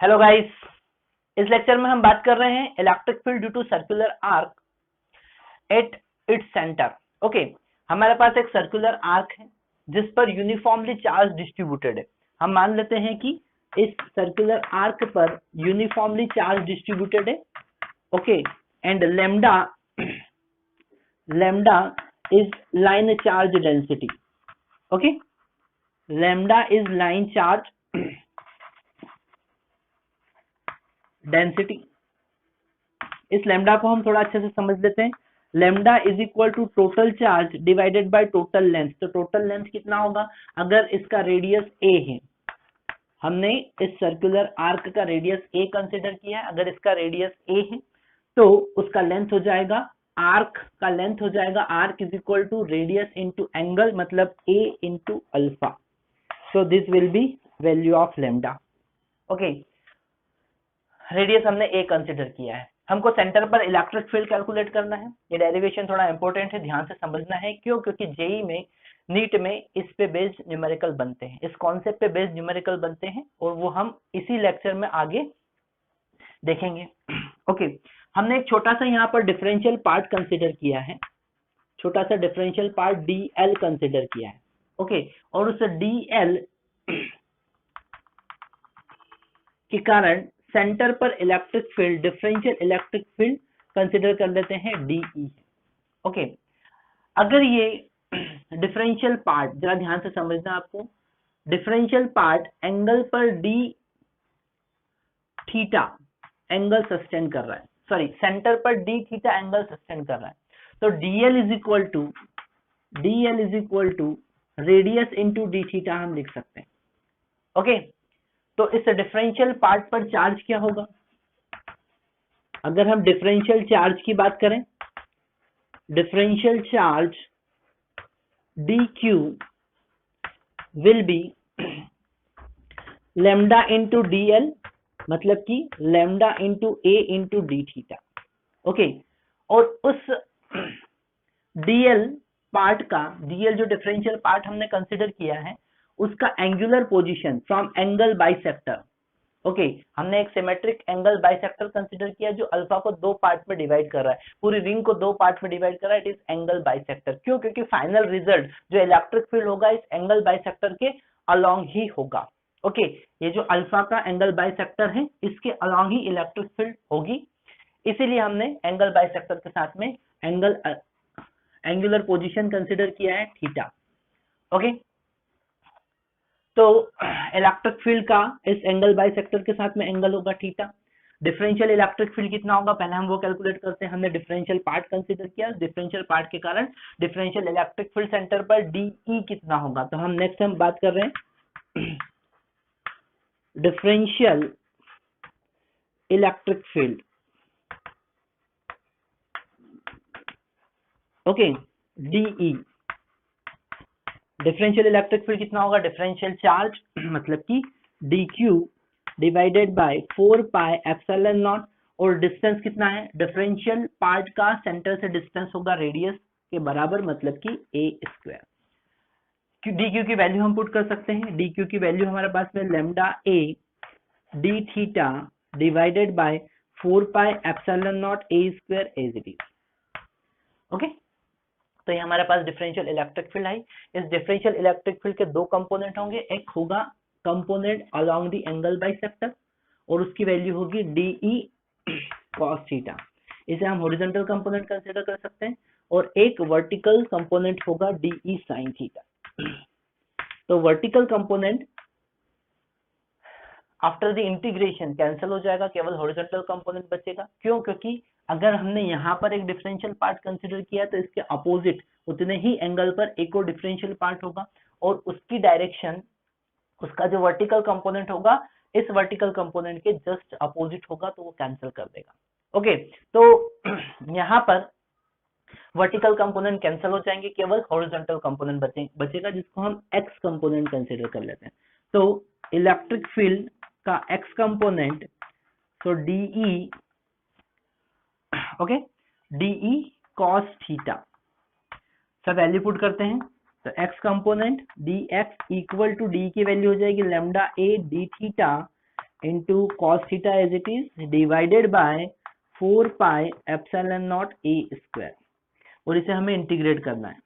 Hello guys, इस lecture में हम बात कर रहे हैं electric field due to circular arc at its centre. Okay, हमारे पास एक सर्कुलर आर्क है जिस पर यूनिफॉर्मली चार्ज डिस्ट्रीब्यूटेड है। हम मान लेते हैं कि इस सर्कुलर आर्क पर यूनिफॉर्मली चार्ज डिस्ट्रीब्यूटेड है। Okay, and lambda is line charge density. Okay, lambda is line charge density. इस लैम्डा को हम थोड़ा अच्छे से समझ लेते हैं। Lambda is equal to total charge divided by total length. तो टोटल लेंथ कितना होगा? अगर इसका रेडियस a है, हमने इस सर्कुलर आर्क का रेडियस a कंसिडर किया है, अगर इसका रेडियस a है तो उसका लेंथ हो जाएगा, आर्क का लेंथ हो जाएगा arc is equal to radius into angle, मतलब a into alpha. So this will be value of lambda. Okay, radius हमने a कंसिडर किया है। हमको सेंटर पर इलेक्ट्रिक फील्ड कैलकुलेट करना है। ये डेरिवेशन थोड़ा इंपॉर्टेंट है, ध्यान से समझना है। क्यों? क्योंकि जेई में, नीट में इस पे बेस्ड न्यूमेरिकल बनते हैं, इस कॉन्सेप्ट पे बेस्ड न्यूमेरिकल बनते हैं, और वो हम इसी लेक्चर में आगे देखेंगे। ओके, हमने एक छोटा सा यहाँ पर डिफरेंशियल पार्ट कंसिडर किया है, छोटा सा डिफरेंशियल पार्ट डीएल कंसिडर किया है। ओके, और उस डीएल के कारण सेंटर पर electric field, differential electric field consider कर लेते हैं डीई। ओके, अगर ये डिफरेंशियल पार्ट, जरा ध्यान से समझना आपको, डिफरेंशियल पार्ट एंगल पर डी थीटा एंगल सस्टेन कर रहा है, सॉरी सेंटर पर डी थीटा एंगल सस्टेन कर रहा है, तो dl is equal to radius into d theta हम लिख सकते हैं। ओके, तो इस डिफरेंशियल पार्ट पर चार्ज क्या होगा? अगर हम डिफरेंशियल चार्ज की बात करें, differential charge dq will be lambda into dl, मतलब कि lambda into a into d theta. Okay, और उस dl पार्ट का, dl जो डिफरेंशियल पार्ट हमने कंसिडर किया है, उसका angular position from angle bisector. Okay, हमने एक सिमेट्रिक एंगल बाइसेक्टर कंसिडर किया जो अल्फा को दो पार्ट में डिवाइड कर रहा है, पूरी रिंग को दो पार्ट में डिवाइड कर रहा है। It is angle bisector. क्यों? क्योंकि फाइनल रिजल्ट जो इलेक्ट्रिक फील्ड होगा इस एंगल बाइसेक्टर के अलोंग ही होगा। ओके, ये जो अल्फा का एंगल बाइसेक्टर है इसके अलोंग ही इलेक्ट्रिक फील्ड होगी, इसीलिए हमने एंगल बाइसेक्टर के साथ में एंगुलर पोजिशन कंसिडर किया है थीटा। ओके, तो इलेक्ट्रिक फील्ड का इस एंगल बाइसेक्टर के साथ में एंगल होगा थीटा। डिफरेंशियल इलेक्ट्रिक फील्ड कितना होगा पहले हम वो कैलकुलेट करते हैं। हमने डिफरेंशियल पार्ट कंसीडर किया, डिफरेंशियल पार्ट के कारण डिफरेंशियल इलेक्ट्रिक फील्ड सेंटर पर डीई कितना होगा। तो हम नेक्स्ट हम बात कर रहे हैं differential electric field. Okay, dE differential electric field कितना होगा? डिफरेंशियल चार्ज मतलब कि dq divided by 4 pi epsilon nought, और डिस्टेंस कितना है? डिफरेंशियल पार्ट का सेंटर से डिस्टेंस होगा रेडियस के बराबर, मतलब कि a स्क्वायर। dq की वैल्यू हम पुट कर सकते हैं। dq की वैल्यू हमारे पास में lambda a d theta divided by 4 pi epsilon not a square as it is. Okay, तो ये हमारे पास डिफरेंशियल इलेक्ट्रिक फील्ड है। इस डिफरेंशियल इलेक्ट्रिक फील्ड के दो कंपोनेंट होंगे, एक होगा component along the angle bisector और उसकी वैल्यू होगी डीई कॉस थीटा, इसे हम हॉरिजॉन्टल कंपोनेंट कंसीडर कर सकते हैं, और एक वर्टिकल कंपोनेंट होगा डीई साइन थीटा। तो vertical component after the integration cancel हो जाएगा, केवल हॉरिजॉन्टल कंपोनेंट बचेगा। क्यों? क्योंकि अगर हमने यहाँ पर एक डिफरेंशियल पार्ट कंसीडर किया तो इसके अपोजिट उतने ही एंगल पर एक और डिफरेंशियल पार्ट होगा, और उसकी डायरेक्शन, उसका जो वर्टिकल कंपोनेंट होगा इस वर्टिकल कंपोनेंट के जस्ट अपोजिट होगा, तो वो कैंसिल कर देगा। ओके, तो यहाँ पर वर्टिकल कंपोनेंट कैंसिल हो जाएंगे, केवल हॉरिजॉन्टल कंपोनेंट बचेगा जिसको हम एक्स कंपोनेंट कंसीडर कर लेते हैं। तो इलेक्ट्रिक फील्ड का एक्स कंपोनेंट, तो dE, okay, dE cos theta, सब वैल्यू पुट करते हैं। तो x component d x equal to d की वैल्यू हो जाएगी lambda a d theta into cos theta as it is divided by 4 pi epsilon not a square, और इसे हमें इंटीग्रेट करना है।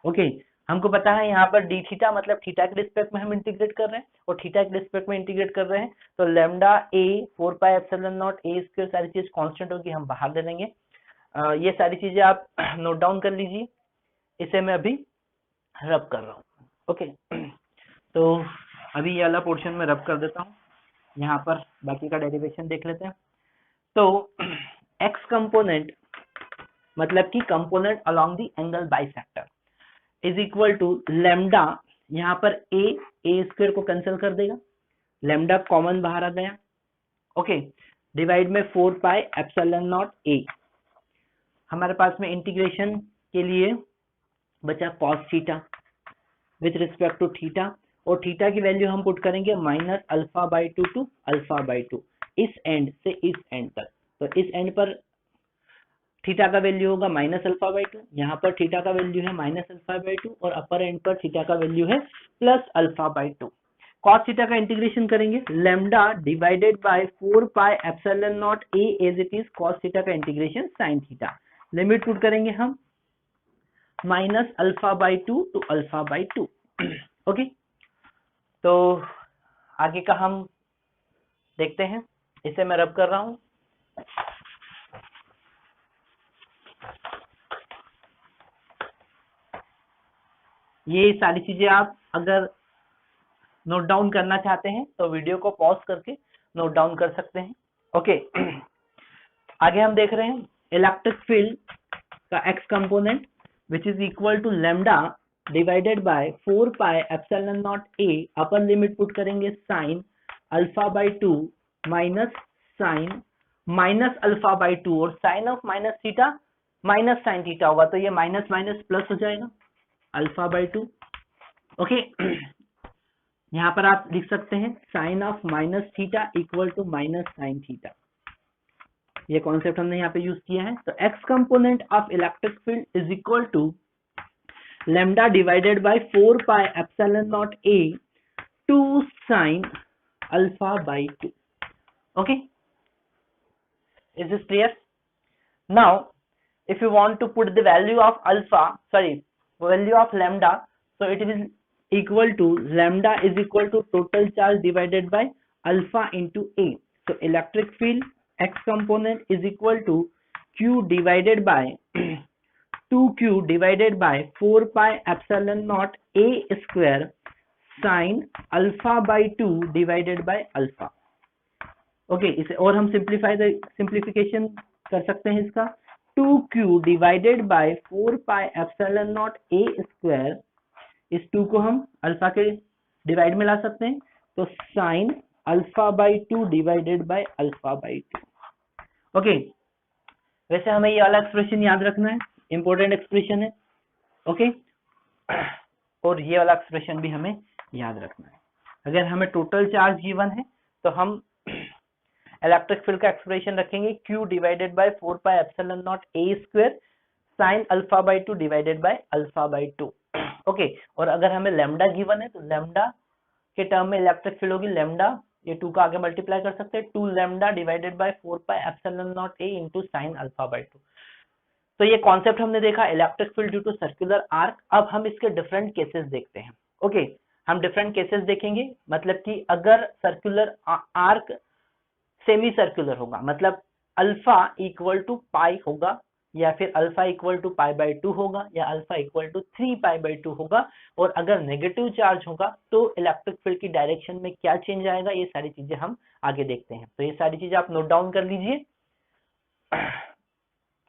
ओके हमको पता है यहाँ पर डी थीटा मतलब थीटा के रिस्पेक्ट में हम इंटीग्रेट कर रहे हैं और थीटा के रिस्पेक्ट में इंटीग्रेट कर रहे हैं, तो lambda A 4 pi epsilon not a square सारी चीज कांस्टेंट होगी, हम बाहर ले लेंगे। ये सारी चीजें आप नोट डाउन कर लीजिए, इसे मैं अभी रब कर रहा हूँ। ओके तो अभी ये वाला पोर्शन में रब कर देता हूँ, यहाँ पर बाकी का डेरिवेशन देख लेते हैं। तो x कंपोनेंट मतलब कि component along the angle bisector is equal to lambda, यहाँ पर ए स्क्वायर को कैंसिल कर देगा, लैम्डा कॉमन बाहर आ गया। ओके डिवाइड में 4 पाई एप्सिलॉन नॉट ए, हमारे पास में इंटीग्रेशन के लिए बचा cos theta with respect to theta, और थीटा की वैल्यू हम पुट करेंगे minus alpha by 2 to alpha by 2, इस एंड से इस एंड तक। तो इस एंड पर थीटा का वैल्यू होगा माइनस अल्फा बाई 2, यहाँ पर थीटा का वैल्यू है माइनस अल्फा बाई 2 और अपर एंड पर थीटा का वैल्यू है plus alpha by 2। Cos theta का इंटीग्रेशन करेंगे, lambda divided by 4 pi epsilon not A as it is cos theta का integration sine theta, limit put करेंगे हम minus alpha by 2 to alpha by 2। Okay तो आगे का हम देखते हैं, इसे मैं रब कर रहा हूं। ये सारी चीजें आप अगर नोट डाउन करना चाहते हैं तो वीडियो को पॉज करके नोट डाउन कर सकते हैं। ओके आगे हम देख रहे हैं इलेक्ट्रिक फील्ड का x component which is equal to lambda divided by 4 pi epsilon not A, upper limit put करेंगे sine alpha by 2 minus sine minus alpha by 2, और sine of minus theta minus sine theta होगा, तो ये minus minus plus हो जाएगा alpha by 2। Okay यहाँ पर आप लिख सकते हैं sine of minus theta equal to minus sine theta, ये कॉन्सेप्ट हमने यहाँ पे यूज किया है। तो x component of electric field is equal to lambda divided by 4 pi epsilon not a two sine alpha by 2। Okay is this clear? Now if you want to put the value of value of lambda, so it is equal to lambda is equal to total charge divided by alpha into a. So electric field x component is equal to q divided by 2q divided by 4 pi epsilon naught a square sin alpha by 2 divided by alpha. Okay इसे और हम simplification कर सकते हैं इसका, 2q divided by 4 pi epsilon not a square, इस 2 को हम अल्फा के डिवाइड में ला सकते हैं, तो sign alpha by 2 divided by alpha by 2। Okay वैसे हमें ये वाला एक्सप्रेशन याद रखना है, इंपॉर्टेंट एक्सप्रेशन है। ओके और ये वाला एक्सप्रेशन भी हमें याद रखना है। अगर हमें टोटल चार्ज गिवन है तो हम इलेक्ट्रिक फील्ड का एक्सप्रेशन रखेंगे q divided by 4 pi epsilon not a square sine alpha by 2 divided by alpha by 2। Okay और अगर हमें लैम्डा गिवन है तो लैम्डा के टर्म में इलेक्ट्रिक फील्ड होगी लैम्डा, ये 2 का आगे मल्टीप्लाई कर सकते हैं, 2 lambda divided by 4 pi epsilon not a into sine alpha by 2। तो ये कॉन्सेप्ट हमने देखा electric field due to circular arc. अब हम इसके डिफरेंट केसेस देखते हैं। ओके हम डिफरेंट केसेस देखेंगे, मतलब कि अगर सर्कुलर आर्क सेमी सर्कुलर होगा, मतलब अल्फा इक्वल टू पाई होगा, या फिर alpha equal to pi by 2 होगा, या alpha equal to 3 pi by 2 होगा, और अगर नेगेटिव चार्ज होगा तो इलेक्ट्रिक फील्ड की डायरेक्शन में क्या चेंज आएगा, ये सारी चीजें हम आगे देखते हैं। तो ये सारी चीजें आप नोट डाउन कर लीजिए,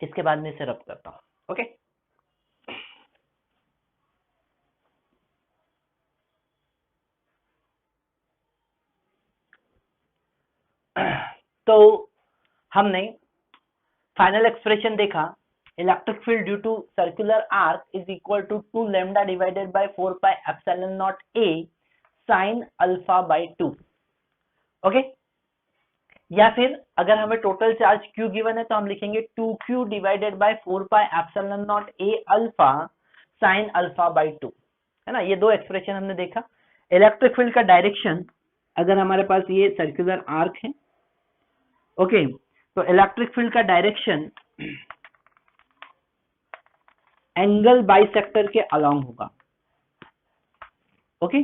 इसके बाद में इसे रब करता हूं। ओके तो हमने फाइनल एक्सप्रेशन देखा, electric field due to circular arc is equal to 2 lambda divided by 4 pi epsilon not a sine alpha by 2। Okay या फिर अगर हमें टोटल चार्ज q गिवन है तो हम लिखेंगे 2q divided by 4 pi epsilon not a alpha sign alpha by 2, है ना। ये दो एक्सप्रेशन हमने देखा। इलेक्ट्रिक फील्ड का डायरेक्शन अगर हमारे पास ये सर्कुलर आर्क है, ओके, तो इलेक्ट्रिक फील्ड का डायरेक्शन एंगल बाइसेक्टर के अलोंग होगा, ओके,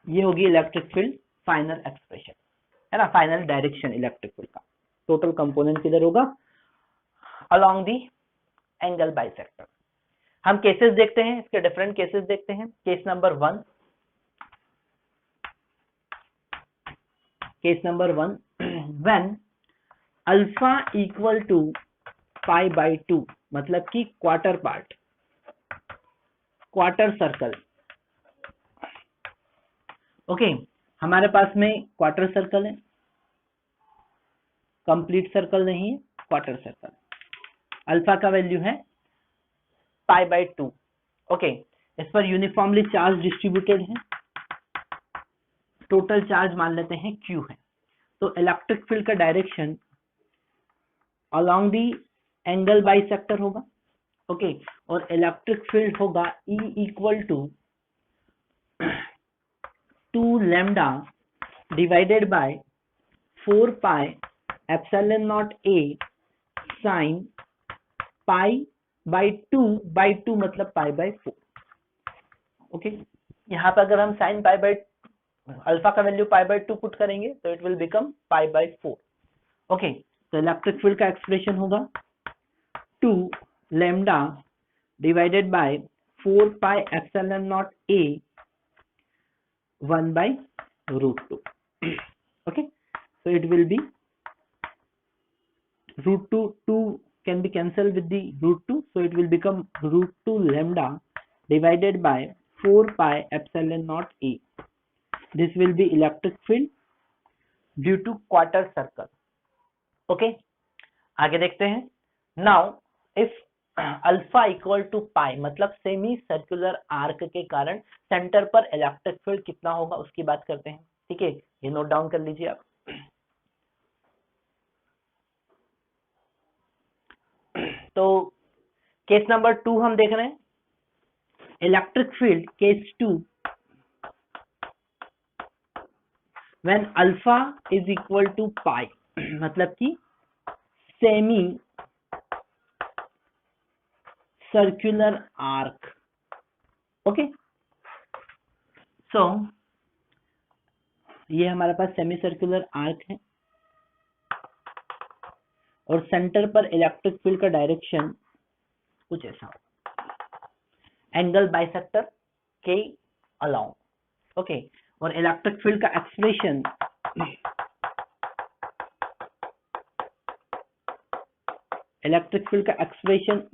ये होगी इलेक्ट्रिक फील्ड फाइनल एक्सप्रेशन, है ना, फाइनल डायरेक्शन इलेक्ट्रिक फील्ड का टोटल कंपोनेंट किधर होगा, अलोंग दी एंगल बाइसेक्टर। हम केसेस देखते हैं, इसके डिफरेंट केसेस देखते हैं। Case number 1, when alpha equal to pi by 2, मतलब कि quarter part, quarter circle, okay, हमारे पास में क्वार्टर सर्कल है, कंप्लीट सर्कल नहीं है, क्वार्टर सर्कल, अल्फा का वैल्यू है पाई बाई 2, ओके, इस पर यूनिफॉर्मली चार्ज डिस्ट्रीब्यूटेड है, टोटल चार्ज मान लेते हैं Q है, तो इलेक्ट्रिक फील्ड का direction along the angle bisector होगा, ओके, और इलेक्ट्रिक फील्ड होगा E equal to 2 lambda divided by 4 pi epsilon not A sine pi by 2 मतलब पाई बाई 4, ओके, यहाँ पर अगर हम साइन पाई बाई अल्फा का वैल्यू पाई बाई 2 पुट करेंगे तो it will become pi by 4, okay, तो इलेक्ट्रिक फील्ड का एक्सप्रेशन होगा 2 lambda divided by 4 pi epsilon not A 1 by √2, okay, so it will be √2 can be cancelled with the √2, so it will become √2 lambda divided by 4 pi epsilon naught A. This will be electric field due to quarter circle, okay, आगे देखते हैं। now if alpha equal to pi, मतलब semi circular arc के कारण centre पर electric field कितना होगा उसकी बात करते हैं, ठीक है, ये नोट डाउन कर लीजिए आप। तो केस नंबर 2 हम देख रहे हैं, electric field case 2 when alpha is equal to pi, मतलब कि semi circular arc, okay, so ये हमारे पास सेमी सर्कुलर आर्क है और सेंटर पर इलेक्ट्रिक फील्ड का डायरेक्शन कुछ ऐसा एंगल बाइसेक्टर के अलोंग, ओके, और इलेक्ट्रिक फील्ड का expression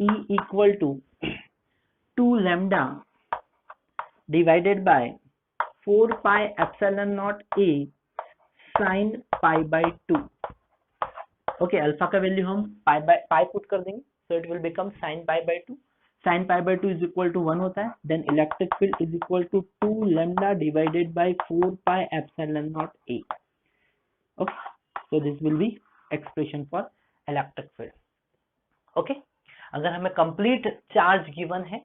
E equal to 2 lambda divided by 4 pi epsilon not A sine pi by 2, okay, alpha का वैल्यू हम पाई पुट कर देंगे, so it will become sine pi by 2, sine pi by 2 is equal to 1 होता है, then electric field is equal to 2 lambda divided by 4 pi epsilon not A, okay, so this will B expression for electric field, okay. अगर हमें complete charge given है,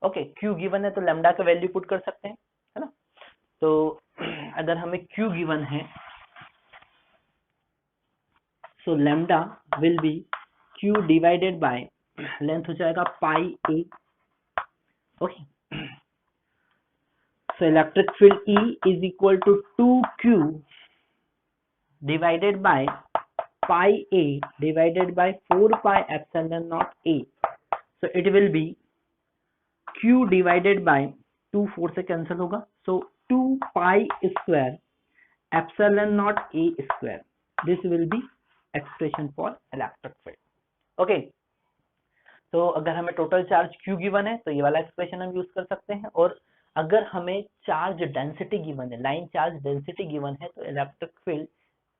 okay, Q given है तो lambda का value put कर सकते हैं, है ना, तो अगर हमें Q गिवन है so lambda will be Q divided by length हो जाएगा पाई A, okay, so electric field E is equal to 2Q divided by pi A divided by 4 pi epsilon naught A, so it will be Q divided by 2 4 से cancel होगा, so 2 pi square epsilon naught A square, this will be expression for electric field, okay, तो अगर हमें total charge Q given है तो ये वाला expression हम यूज कर सकते हैं, और अगर हमें चार्ज डेंसिटी गिवन है, लाइन चार्ज डेंसिटी गिवन है, तो electric field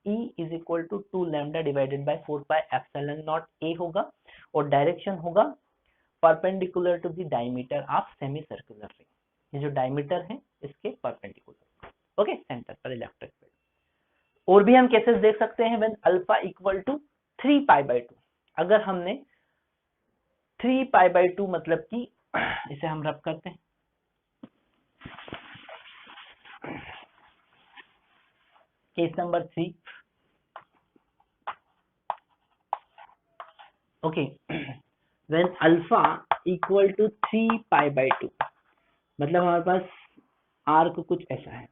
E is equal to 2 lambda divided by 4 pi epsilon not A होगा, और डायरेक्शन होगा perpendicular to the diameter of semi circular ring, ये जो डायमीटर है इसके परपेंडिकुलर, ओके, सेंटर पर इलेक्ट्रिक फील्ड। और भी हम केसेस देख सकते हैं when alpha equal to 3 pi by 2, अगर हमने 3 पाई बाई 2 मतलब कि इसे हम रब करते हैं, case number 3, okay, when alpha equal to 3π/2, मतलब हमारे पास आर्क कुछ ऐसा है,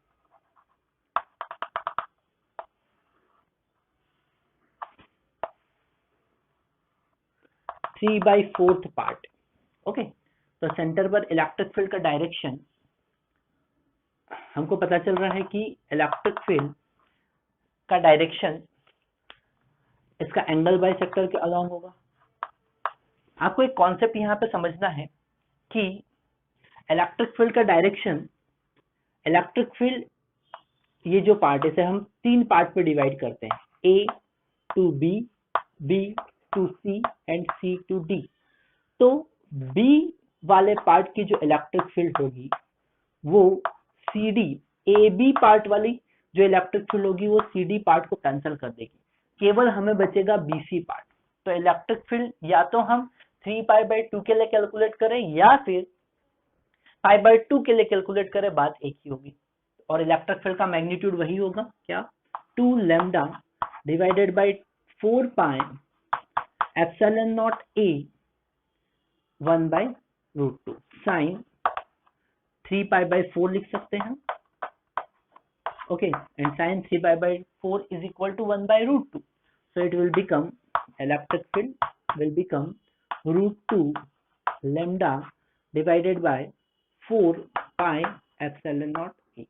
three by fourth part, okay. तो सेंटर पर इलेक्ट्रिक फील्ड का डायरेक्शन हमको पता चल रहा है कि इलेक्ट्रिक फील्ड का डायरेक्शन इसका एंगल बाई सेक्टर के अलॉन्ग होगा। आपको एक कॉन्सेप्ट यहाँ पे समझना है कि इलेक्ट्रिक फील्ड का डायरेक्शन, इलेक्ट्रिक फील्ड ये जो पार्ट है इसे हम 3 पार्ट पे डिवाइड करते हैं, A to B, B to C and C to D। तो B वाले पार्ट की जो इलेक्ट्रिक फील्ड होगी वो CD, AB पार्ट वाली जो इलेक्ट्रिक फील्ड होगी वो CD पार्ट को कैंसिल कर देगी, केवल हमें बचेगा BC पार्ट। तो इलेक्ट्रिक फील्ड या तो हम 3π/2 के लिए कैलकुलेट करें या फिर π/2 के लिए कैलकुलेट करें, बात एक ही होगी। और इलेक्ट्रिक फील्ड का मैग्नीट्यूड वही होगा, क्या, 2 lambda divided by 4π epsilon not A 1/√2 sine 3π/4 लिख सकते हैं, okay, and sine 3π/4 is equal to 1/√2, so it will become, electric field will become √2 lambda divided by 4π epsilon not A,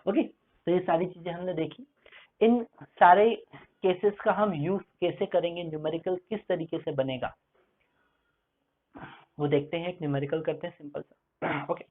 okay. तो ये सारी चीजें हमने देखी। इन सारे केसेस का हम यूज कैसे करेंगे, न्यूमेरिकल किस तरीके से बनेगा वो देखते हैं। एक न्यूमेरिकल करते हैं सिंपल सा, ओके।